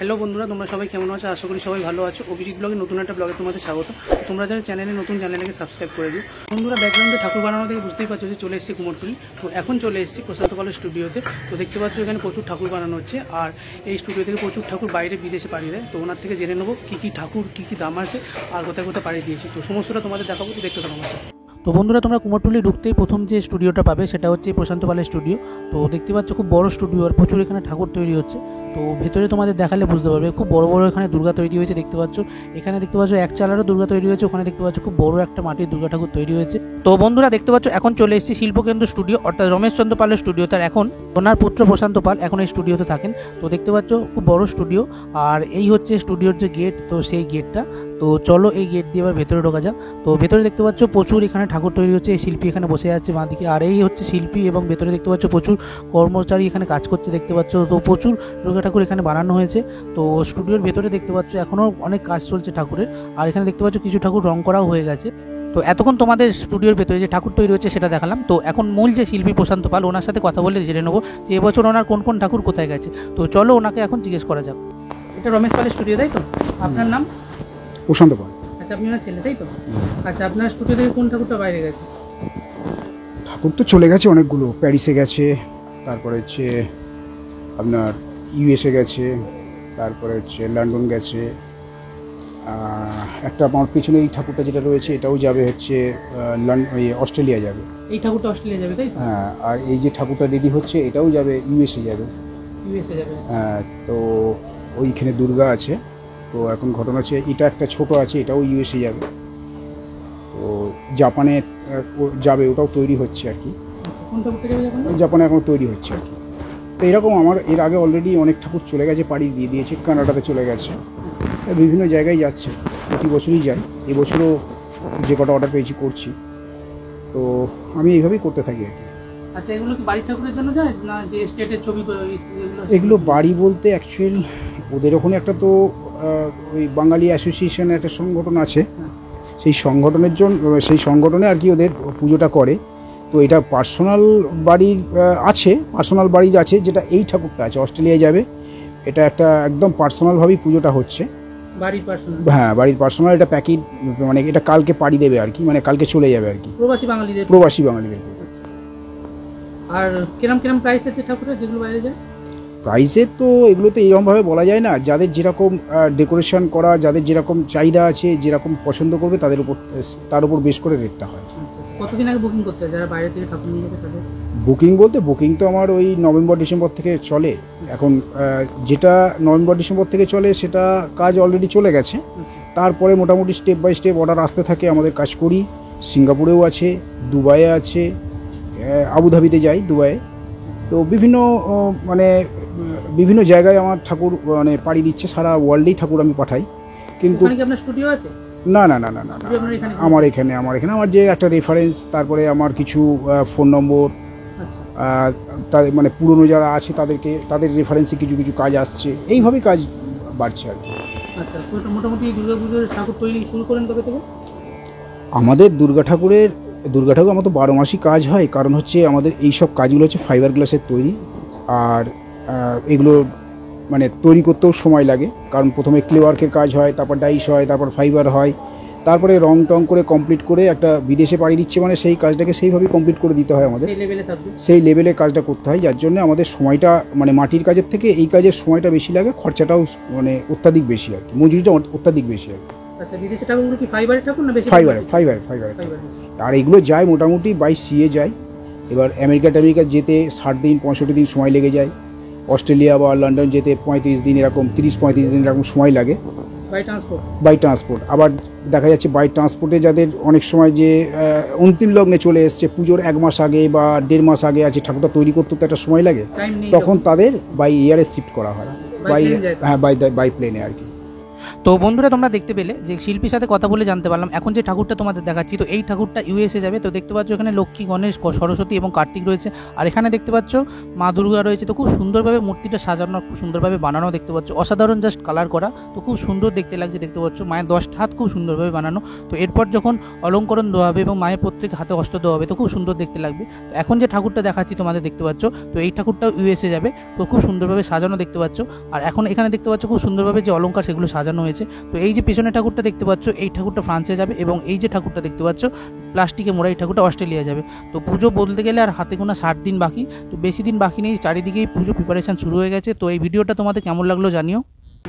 Hello বন্ধুরা, তোমরা সবাই কেমন আছো? আশা করি সবাই ভালো আছো। অভিজিৎ ব্লগে নতুন একটা ব্লগে তোমাদের স্বাগত। তোমরা যারা চ্যানেলকে সাবস্ক্রাইব করে দিও। বন্ধুরা, ব্যাকগ্রাউন্ডে ঠাকুর বানানো থেকে বুঝতেই পারছো যে চলে এসেছি কুমোরটুলি। তো এখন চলে এসেছি প্রশান্ত পালের স্টুডিওতে। তো দেখতে পাচ্ছ এখানে প্রচুর ঠাকুর বানানো হচ্ছে, আর এই স্টুডিও থেকে প্রচুর ঠাকুর বাইরে বিদেশে পাঠিয়ে দেয়। তো ওনার থেকে জেনে নেবো কী ঠাকুর কী দাম আছে আর কোথায় কোথায় পাঠিয়ে দিয়েছি। তো সমস্তটা তোমাদের দেখাবো, তো দেখতে থাকো। তো বন্ধুরা, তোমরা কুমোরটুলি ঢুকতেই প্রথম যে স্টুডিওটা পাবে সেটা হচ্ছে প্রশান্ত পালের স্টুডিও। তো দেখতে পাচ্ছ খুব বড় স্টুডিও, আর প্রচুর এখানে ঠাকুর তৈরি হচ্ছে। তো ভেতরে তোমাদের দেখালে বুঝতে পারবে খুব বড় বড় এখানে দুর্গা তৈরি হয়েছে। দেখতে পাচ্ছ এখানে দেখতে পাচ্ছ এক চালারও দুর্গা তৈরি হয়েছে, ওখানে দেখতে পাচ্ছ খুব বড় একটা মাটির দুর্গা ঠাকুর তৈরি হয়েছে। তো বন্ধুরা দেখতে পাচ্ছ এখন চলে এসেছি শিল্পকেন্দ্র স্টুডিও, অর্থাৎ রমেশ চন্দ্র পালের স্টুডিও। তার এখন ওনার পুত্র প্রশান্ত পাল এখন এই স্টুডিওতে থাকেন। তো দেখতে পাচ্ছ খুব বড় স্টুডিও, আর এই হচ্ছে স্টুডিওর যে গেট, তো সেই গেটটা। তো চলো এই গেট দিয়ে এবার ভেতরে ঢোকা যাক। তো ভেতরে দেখতে পাচ্ছ প্রচুর এখানে ঠাকুর তৈরি হচ্ছে। এই শিল্পী এখানে বসে আছে বাঁদিকে, আর এই হচ্ছে শিল্পী, এবং ভেতরে দেখতে পাচ্ছ প্রচুর কর্মচারী এখানে কাজ করছে। দেখতে পাচ্ছ তো প্রচুর দুর্গা ঠাকুর এখানে বানানো হয়েছে। তো স্টুডিওর ভেতরে দেখতে পাচ্ছ এখনও অনেক কাজ চলছে ঠাকুরের, আর এখানে দেখতে পাচ্ছ কিছু ঠাকুর রং করাও হয়ে গেছে। তো এতক্ষণ তোমাদের স্টুডিওর ভেতরে যে ঠাকুর তৈরি হচ্ছে সেটা দেখালাম। তো এখন মূল যে শিল্পী প্রশান্ত পাল, ওনার সাথে কথা বলে জেনে নেবো যে এবছর ওনার কোন কোন ঠাকুর কোথায় গেছে। তো চলো ওনাকে এখন জিজ্ঞেস করা যাক। এটা রমেশ পালের স্টুডিও, তাই তো? আপনার নাম? প্রশান্ত পাল। আচ্ছা, আপনি ওনার ছেলে, তাই তো? আচ্ছা, আপনার স্টুডিও থেকে কোন ঠাকুরটা বাইরে গেছে? ঠাকুর তো চলে গেছে অনেকগুলো, প্যারিসে গেছে, তারপরে হচ্ছে আপনার ইউএসএ গেছে, তারপরে হচ্ছে লন্ডন গেছে। একটা আমার পিছনে এই ঠাকুরটা যেটা রয়েছে এটাও যাবে হচ্ছে অস্ট্রেলিয়া যাবে। এই ঠাকুরটা অস্ট্রেলিয়া যাবে, তাই তো? হ্যাঁ, আর এই যে ঠাকুরটা রেডি হচ্ছে এটাও যাবে ইউএসএ যাবে। ইউএসএ যাবে? হ্যাঁ, তো ওইখানে দুর্গা আছে। তো এখন ঘটনা হচ্ছে এটা একটা ছোট আছে, এটাও ইউএসএ যাবে। তো জাপানে যাবে, ওটাও তৈরি হচ্ছে আর কি। কোন ঠাকুরটা যাবে জাপানে? জাপানে এখন তৈরি হচ্ছে আর কি। তো এরকম আমার এর আগে অলরেডি অনেক ঠাকুর চলে গেছে, পাড়ি দিয়ে দিয়েছে, কানাডাতে চলে গেছে, বিভিন্ন জায়গায় যাচ্ছে, প্রতি বছরই যাই। এবছরও যে কটা অর্ডার পেয়েছি করছি। তো আমি এইভাবেই করতে থাকি আর কি। আচ্ছা, এগুলো কি বাড়ির ঠাকুরের জন্য যায় না যে স্টেটের ছবি? এগুলো বাড়ি বলতে অ্যাকচুয়াল ওদের ওখানে একটা তো ওই বাঙালি অ্যাসোসিয়েশনের একটা সংগঠন আছে, সেই সংগঠনের জন্য সেই সংগঠনে আর কি ওদের পুজোটা করে। তো এটা পার্সোনাল বাড়ির আছে, যেটা এই ঠাকুরটা আছে অস্ট্রেলিয়ায় যাবে। এটা একটা একদম পার্সোনালভাবেই পুজোটা হচ্ছে, বাড়ির পার্সোনাল। হ্যাঁ, বাড়ির পার্সোনাল। এটা প্যাকেট, মানে এটা কালকে পাড়ি দেবে আর কি, মানে কালকে চলে যাবে আর কি, প্রবাসী বাঙালিদের। আর কিরম প্রাইস আছে ঠাকুরের যেগুলো বাইরে যায়? প্রাইসের তো এগুলোতে এইরকমভাবে বলা যায় না, যাদের যেরকম ডেকোরেশন করা, যাদের যেরকম চাহিদা আছে, যেরকম পছন্দ করবে তার উপর বেশ করে রেটটা হয়। কতদিন আগে বুকিং করতে হয় যারা বাইরে থেকে ঠাকুর নিয়ে যাবে তাদের? বুকিং তো আমার ওই নভেম্বর ডিসেম্বর থেকে চলে। এখন যেটা নভেম্বর ডিসেম্বর থেকে চলে সেটা কাজ অলরেডি চলে গেছে। তারপরে মোটামুটি স্টেপ বাই স্টেপ অর্ডার আসতে থাকে, আমাদের কাজ করি। সিঙ্গাপুরেও আছে, দুবাইয়ে আছে, আবুধাবিতে যাই, দুবাইয়ে। তো বিভিন্ন জায়গায় আমার ঠাকুর মানে পাড়ি দিচ্ছে, সারা ওয়ার্ল্ডেই ঠাকুর আমি পাঠাই। কিন্তু আপনার স্টুডিও আছে? না, আমার এখানে আমার যে একটা রেফারেন্স, তারপরে আমার কিছু ফোন নম্বর, তাদের মানে পুরনো যারা আছে তাদের রেফারেন্সে কিছু কিছু কাজ আসছে, এইভাবেই কাজ বাড়ছে আর কি। আচ্ছা, মোটামুটি দুর্গাপুজোর ঠাকুর তৈরি শুরু করেন কবে থেকে? আমাদের দুর্গা ঠাকুর আমার তো 12 মাসই কাজ হয়, কারণ হচ্ছে আমাদের এই সব কাজগুলো হচ্ছে ফাইবার গ্লাসের তৈরি। আর এগুলো মানে তৈরি করতেও সময় লাগে, কারণ প্রথমে ক্লে ওয়ার্কের কাজ হয়, তারপর ডাইস হয়, তারপর ফাইবার হয়, তারপরে রং টং করে কমপ্লিট করে একটা বিদেশে পাড়ি দিচ্ছে, মানে সেই কাজটাকে সেইভাবেই কমপ্লিট করে দিতে হয় আমাদের, সেই লেভেলে কাজটা করতে হয়। যার জন্য আমাদের সময়টা মানে মাটির কাজের থেকে এই কাজের সময়টা বেশি লাগে, খরচাটাও মানে অত্যাধিক বেশি আর কি, মজুরিটা অত্যাধিক বেশি আর কি। আচ্ছা, বিদেশি ঠাকুরগুলো কি ফাইবারের ঠাকুর না বেশি? ফাইবার। আর এগুলো যায় মোটামুটি 22 CA যায়। এবার আমেরিকা যেতে 60 দিন 65 দিন সময় লেগে যায়। অস্ট্রেলিয়া বা লন্ডন যেতে 35 দিন, এরকম 30-35 দিন এরকম সময় লাগে বাই ট্রান্সপোর্ট। আবার দেখা যাচ্ছে বাই ট্রান্সপোর্টে যাদের অনেক সময় যে অন্তিম লগ্নে চলে এসছে, পুজোর 1 মাস আগে বা 1.5 মাস আগে আছে, ঠাকুরটা তৈরি করতে তো একটা সময় লাগে, তখন তাদের বাই এয়ারে শিফট করা হয়, বাই প্লেনে আর কি। তো বন্ধুরা তোমরা দেখতে পেলে যে শিল্পীর সাথে কথা বলে জানতে পারলাম এখন যে ঠাকুরটা তোমাদের দেখাচ্ছি, তো এই ঠাকুরটা ইউএসএ যাবে। তো দেখতে পাচ্ছ এখানে লক্ষ্মী, গণেশ, সরস্বতী এবং কার্তিক রয়েছে, আর এখানে দেখতে পাচ্ছ মা দুর্গা রয়েছে। তো খুব সুন্দরভাবে মূর্তিটা সাজানো, খুব সুন্দরভাবে বানানো দেখতে পাচ্ছ, অসাধারণ জাস্ট কালার করা, তো খুব সুন্দর দেখতে লাগছে। দেখতে পাচ্ছ মায়ের 10টা হাত খুব সুন্দরভাবে বানানো। তো এরপর যখন অলঙ্করণ দেওয়া হবে এবং মায়ের প্রত্যেক হাতে অস্ত্র দেওয়া হবে তো খুব সুন্দর দেখতে লাগবে। তো এখন যে ঠাকুরটা দেখাচ্ছি তোমাদের দেখতে পাচ্ছ, তো এই ঠাকুরটাও ইউএসএ যাবে। তো খুব সুন্দরভাবে সাজানো দেখতে পাচ্ছ, আর এখন এখানে দেখতে পাচ্ছ খুব সুন্দরভাবে যে অলঙ্কার সেগুলো সাজানো হয়েছে। তো এই যে পেছনে ঠাকুরটা দেখতে পাচ্ছ, এই ঠাকুরটা ফ্রান্সে যাবে, এবং এই যে ঠাকুরটা দেখতে পাচ্ছ প্লাস্টিকে মোড়া, এই ঠাকুরটা অস্ট্রেলিয়া যাবে। তো পুজো বলতে গেলে আর হাতে গোনা 60 দিন বাকি, তো বেশি দিন বাকি নেই, চারিদিকেই পুজো প্রিপারেশন শুরু হয়ে গেছে। তো এই ভিডিওটা তোমাদের কেমন লাগলো জানিও।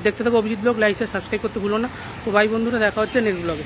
দেখতে থাকো Abhijit blog, like share subscribe করতে ভুলো না। তো ভাই বন্ধুরা দেখা হচ্ছে নেক্সট ব্লগে।